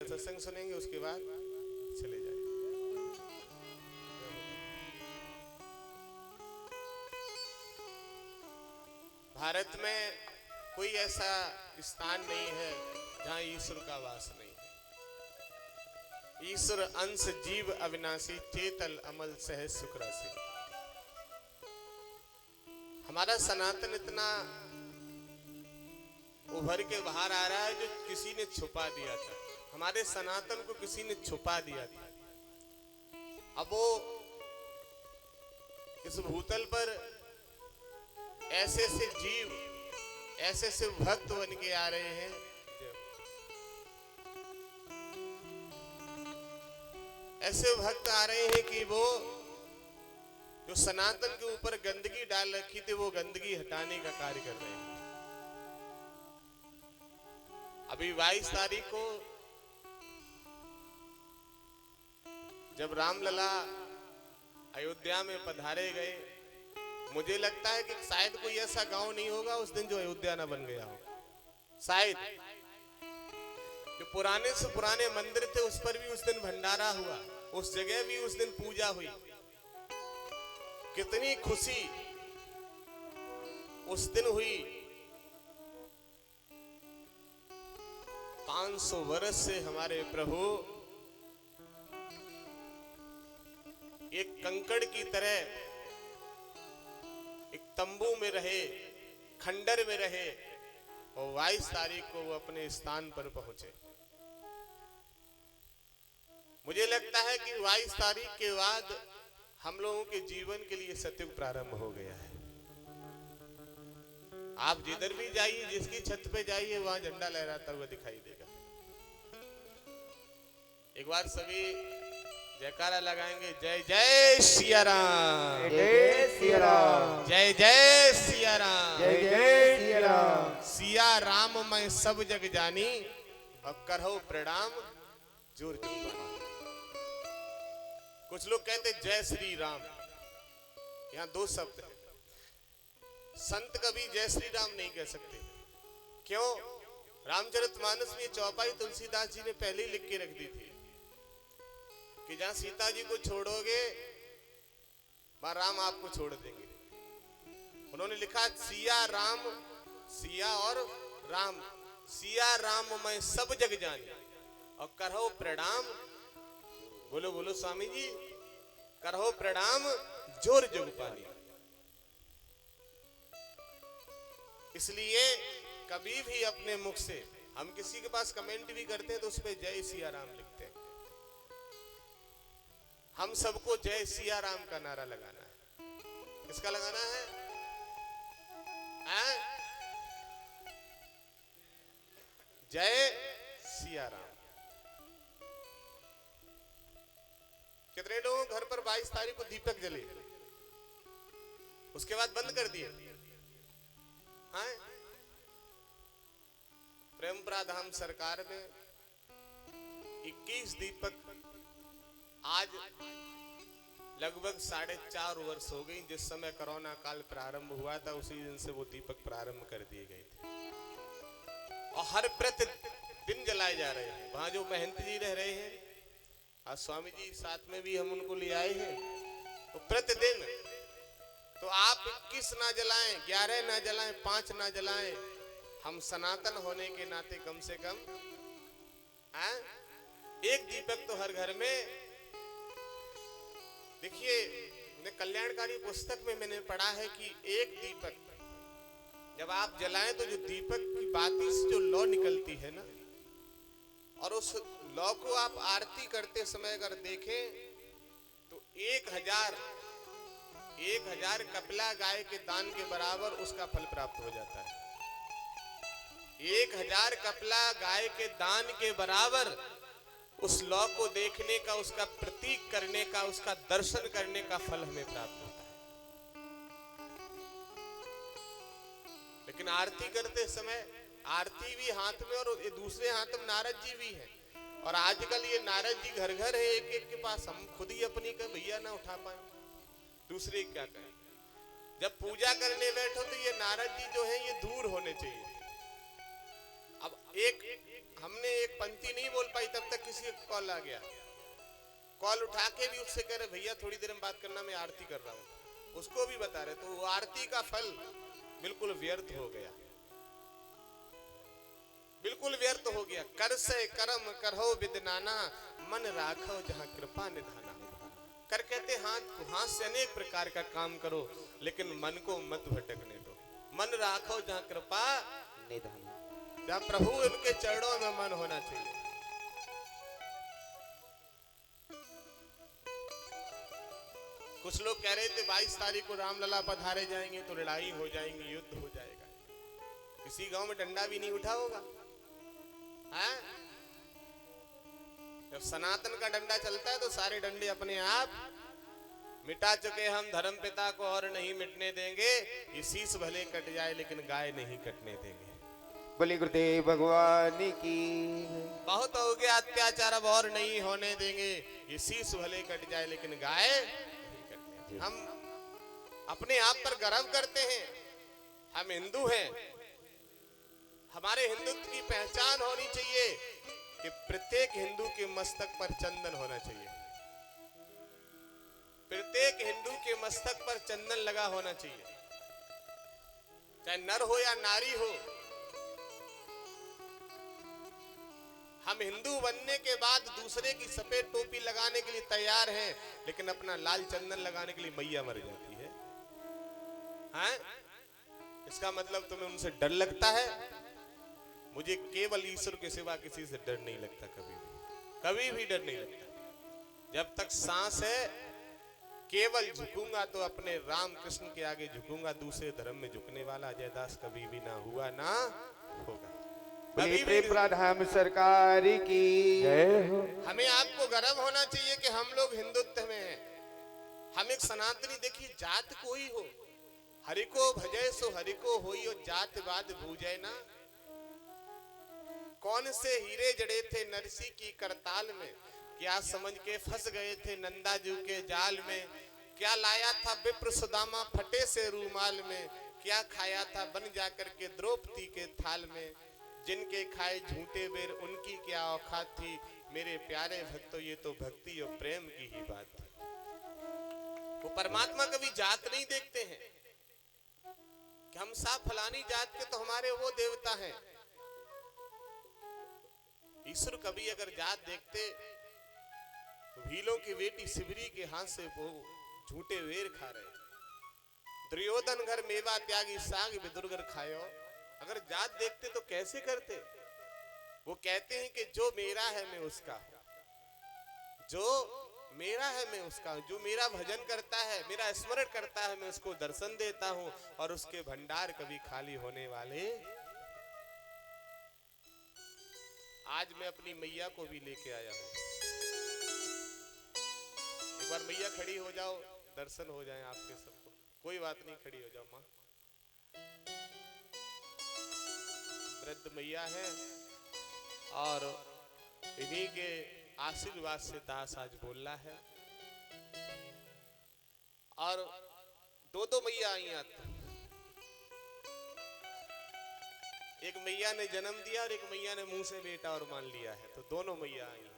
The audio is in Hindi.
सत्संग सुनेंगे, उसके बाद चले जाएंगे। भारत में कोई ऐसा स्थान नहीं है जहां ईश्वर का वास नहीं है। ईश्वर अंश जीव अविनाशी, चेतल अमल सहज सुख राशि। हमारा सनातन इतना उभर के बाहर आ रहा है जो किसी ने छुपा दिया था। हमारे सनातन को किसी ने छुपा दिया था। अब वो इस भूतल पर ऐसे से जीव, ऐसे से भक्त बन के आ रहे हैं। ऐसे भक्त आ रहे हैं कि वो जो सनातन के ऊपर गंदगी डाल रखी थी, वो गंदगी हटाने का कार्य कर रहे हैं। अभी 22 तारीख को जब रामलला अयोध्या में पधारे गए, मुझे लगता है कि शायद कोई ऐसा गांव नहीं होगा उस दिन जो अयोध्या ना बन गया हो। शायद जो पुराने से पुराने मंदिर थे उस पर भी उस दिन भंडारा हुआ, उस जगह भी उस दिन पूजा हुई। कितनी खुशी उस दिन हुई। 500 वर्ष से हमारे प्रभु एक कंकड़ की तरह एक तंबू में रहे, खंडर में रहे, और 22 तारीख को वो अपने स्थान पर पहुंचे। मुझे लगता है कि 22 तारीख के बाद हम लोगों के जीवन के लिए सत्युग प्रारंभ हो गया है। आप जिधर भी जाइए, जिसकी छत पे जाइए, वहां झंडा लहराता हुआ दिखाई देगा। एक बार सभी जयकारा लगाएंगे, जय जय सिया राम, जय सिया राम, जय जय सिया राम, जय जय सिया राम। सिया राम मैं सब जग जानी, और करहो प्रणाम जोर जोर बानी। कुछ लोग कहते जय श्री राम, यहां 2 शब्द है। संत कभी जय श्री राम नहीं कह सकते। क्यों? रामचरितमानस में चौपाई तुलसीदास जी ने पहले ही लिख के रख दी थी कि जहां सीता जी को छोड़ोगे वहां राम आपको छोड़ देंगे। उन्होंने लिखा सिया राम, सिया और राम, सिया राम मैं सब जग जानी, और करहो प्रणाम, बोलो बोलो स्वामी जी, करहो प्रणाम जोर जोग पानी। इसलिए कभी भी अपने मुख से हम किसी के पास कमेंट भी करते हैं तो उस पर जय सिया राम लिखते हैं। हम सबको जय सिया राम का नारा लगाना है। किसका लगाना है? जय सिया राम। कितने लोगों घर पर 22 तारीख को दीपक जले, उसके बाद बंद कर दिए? प्रेमपुरा धाम सरकार में 21 दीपक आज लगभग 4.5 वर्ष हो गई। जिस समय कोरोना काल प्रारंभ हुआ था उसी दिन से वो दीपक प्रारंभ कर दिए गए थे, और हर प्रतिदिन जलाए जा रहे हैं। वहां जो महंत जी रह रहे हैं, आज स्वामी जी साथ में भी हम उनको ले आए हैं, तो प्रतिदिन। तो आप 21 ना जलाएं, 11 ना जलाएं, 5 ना जलाएं, हम सनातन होने के नाते कम से कम एक दीपक तो हर घर में। देखिए, कल्याणकारी पुस्तक में मैंने पढ़ा है कि एक दीपक जब आप जलाएं तो जो दीपक की बाती से जो लौ निकलती है ना, और उस लौ को आप आरती करते समय अगर देखें तो 1000 कपिला गाय के दान के बराबर उसका फल प्राप्त हो जाता है। 1000 कपिला गाय के दान के बराबर उस लौ को देखने का, उसका प्रतीक करने का, उसका दर्शन करने का फल हमें प्राप्त होता है। लेकिन आरती करते समय आरती भी हाथ में और दूसरे हाथ में नारद जी भी हैं। और आजकल ये नारद जी घर घर है, एक एक के पास। हम खुद ही अपनी का भैया ना उठा पाए, दूसरे क्या करें। जब पूजा करने बैठो तो ये नारद जी जो है ये दूर होने चाहिए। अब हमने एक पंक्ति नहीं बोल पाई तब तक किसी का कॉल आ गया, कॉल उठा के भी उससे कह रहे भैया थोड़ी देर में बात करना, मैं आरती कर रहा हूं, उसको भी बता रहे, तो वो आरती का फल बिल्कुल व्यर्थ हो गया, बिल्कुल व्यर्थ हो गया। कर से कर्म करहो विदनाना, मन राखो जहां कृपा निधाना। कर कहते हाथ से अनेक प्रकार का काम करो, लेकिन मन को मत भटकने दो। मन राखो जहां कृपा निधान। जहां प्रभु उनके चरणों में मन होना चाहिए। कुछ लोग कह रहे थे 22 तारीख को रामलला पधारे जाएंगे तो लड़ाई हो जाएंगी, युद्ध हो जाएगा। किसी गांव में डंडा भी नहीं उठा होगा, हैं? जब सनातन का डंडा चलता है तो सारे डंडे अपने आप मिटा चुके हम धर्म पिता को और नहीं मिटने देंगे। ये शीश भले कट जाए लेकिन गाय नहीं कटने देंगे। बोले गुरुदेव भगवान की। बहुत हो गया अत्याचार, अब और नहीं होने देंगे। ये शीश भले कट जाए लेकिन गाय नहीं कटने देंगे। हम अपने आप पर गर्व करते हैं, हम हिंदू हैं। हमारे हिंदुत्व की पहचान होनी चाहिए कि प्रत्येक हिंदू के मस्तक पर चंदन होना चाहिए। प्रत्येक हिंदू के मस्तक पर चंदन लगा होना चाहिए, चाहे नर हो या नारी हो। हम हिंदू बनने के बाद दूसरे की सफेद टोपी लगाने के लिए तैयार हैं, लेकिन अपना लाल चंदन लगाने के लिए मैया मर जाती है। हैं? इसका मतलब तुम्हें उनसे डर लगता है? मुझे केवल ईश्वर के सिवा किसी से डर नहीं लगता, कभी भी डर नहीं लगता। जब तक सांस है केवल झुकूंगा तो अपने राम कृष्ण के आगे झुकूंगा। दूसरे धर्म में झुकने वाला अजय दास कभी भी ना हुआ ना होगा। प्रधान सरकार की जय हो। हमें आपको गर्व होना चाहिए कि हम लोग हिंदुत्व में हैं। हम एक सनातनी, देखिए जात कोई हो, हरि को भजय सो हरि को होई, और जातवाद भूजय ना। कौन से हीरे जड़े थे नरसी की करताल में, क्या समझ के फंस गए थे नंदा जी के जाल में। क्या लाया था विप्र सुदामा फटे से रूमाल में, क्या खाया था बन जाकर के द्रौपदी के थाल में। जिनके खाए झूठे बेर उनकी क्या औकात थी, मेरे प्यारे भक्तों ये तो भक्ति और प्रेम की ही बात थी। वो परमात्मा कभी जात नहीं देखते हैं कि हम साफ फलानी जात के तो हमारे वो देवता हैं। ईश्वर कभी अगर जात देखते तो भीलों की बेटी शिवरी के हाथ से वो झूठे वेर खा रहे। दुर्योधन घर मेवा त्यागी साग विदुरगर खायो। अगर जात देखते तो कैसे करते? वो कहते हैं कि जो मेरा है मैं उसका हूं, जो मेरा है मैं उसका हूं, जो मेरा भजन करता है, मेरा स्मरण करता है, मैं उसको दर्शन देता हूं, और उसके भंडार कभी खाली होने वाले। आज मैं अपनी मैया को भी लेके आया हूं। एक बार मैया खड़ी हो जाओ, दर्शन हो जाए आपके सबको। कोई बात नहीं, खड़ी हो जाओ माँ। वृद्ध मैया है और इन्हीं के आशीर्वाद से दास आज बोल रहा है। और दो मैया आई हैं। एक मैया ने जन्म दिया और एक मैया ने मुंह से बेटा और मान लिया है, तो दोनों मैया आई हैं।